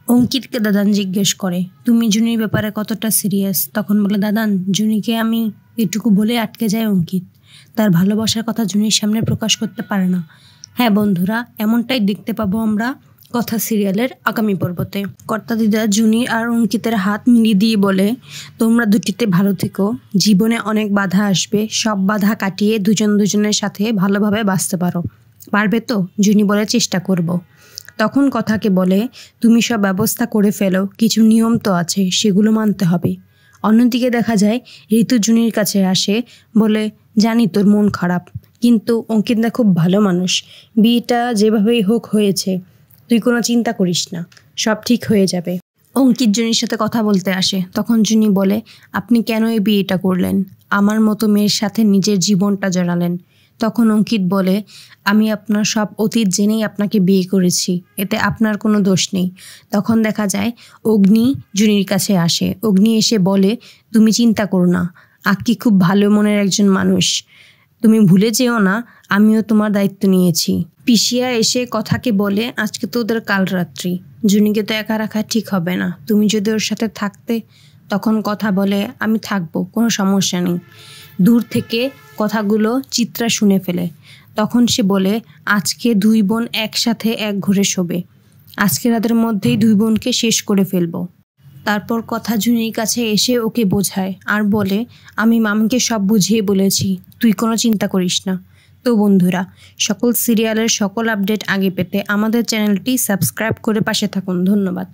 অঙ্কিতকে দাদান জিজ্ঞেস করে, তুমি জুনির ব্যাপারে কতটা সিরিয়াস? তখন বলে দাদান, জুনিকে আমি এটুকু বলে আটকে যায় অঙ্কিত। তার ভালোবাসার কথা জুনির সামনে প্রকাশ করতে পারে না। হ্যাঁ বন্ধুরা, এমনটাই দেখতে পাবো আমরা কথা সিরিয়ালের আগামী পর্বতে। কর্তা দিদা জুনি আর অঙ্কিতের হাত মিলিয়ে দিয়ে বলে, তোমরা দুটিতে ভালো থেকো, জীবনে অনেক বাধা আসবে, সব বাধা কাটিয়ে দুজন দুজনের সাথে ভালোভাবে বাঁচতে পারো। পারবে তো? জুনি বলে, চেষ্টা করব। তখন কথাকে বলে, তুমি সব ব্যবস্থা করে ফেলো, কিছু নিয়ম তো আছে, সেগুলো মানতে হবে। অন্যদিকে দেখা যায় ঋতু জুনির কাছে আসে, বলে, জানি তোর মন খারাপ, কিন্তু অঙ্কিতদা খুব ভালো মানুষ, বিয়েটা যেভাবেই হোক হয়েছে, তুই কোনো চিন্তা করিস না, সব ঠিক হয়ে যাবে। অঙ্কিত জুনির সাথে কথা বলতে আসে, তখন জুনি বলে, আপনি কেন এই বিয়েটা করলেন? আমার মতো মেয়ের সাথে নিজের জীবনটা জড়ালেন। তখন অঙ্কিত বলে, আমি আপনার সব অতীত জেনেই আপনাকে বিয়ে করেছি, এতে আপনার কোনো দোষ নেই। তখন দেখা যায় অগ্নি জুনির কাছে আসে। অগ্নি এসে বলে, তুমি চিন্তা করো না, আক্কি খুব ভালো মনের একজন মানুষ, তুমি ভুলে যেও না, আমিও তোমার দায়িত্ব নিয়েছি। পিসিয়া এসে কথাকে বলে, আজকে তো ওদের কাল রাত্রি, জুনিকে তো একা রাখা ঠিক হবে না, তুমি যদি ওর সাথে থাকতে। তখন কথা বলে, আমি থাকবো, কোনো সমস্যা নেই। দূর থেকে কথাগুলো চিত্রা শুনে ফেলে। তখন সে বলে, আজকে দুই বোন একসাথে এক ঘরে শোবে, আজকে রাতের মধ্যেই দুই বোনকে শেষ করে ফেলবো। তারপর কথা জুনির কাছে এসে ওকে বোঝায় আর বলে, আমি মামিকে সব বুঝিয়ে বলেছি, তুই কোনো চিন্তা করিস না। তো বন্ধুরা, সকল সিরিয়ালের সকল আপডেট আগে পেতে আমাদের চ্যানেলটি সাবস্ক্রাইব করে পাশে থাকুন। ধন্যবাদ।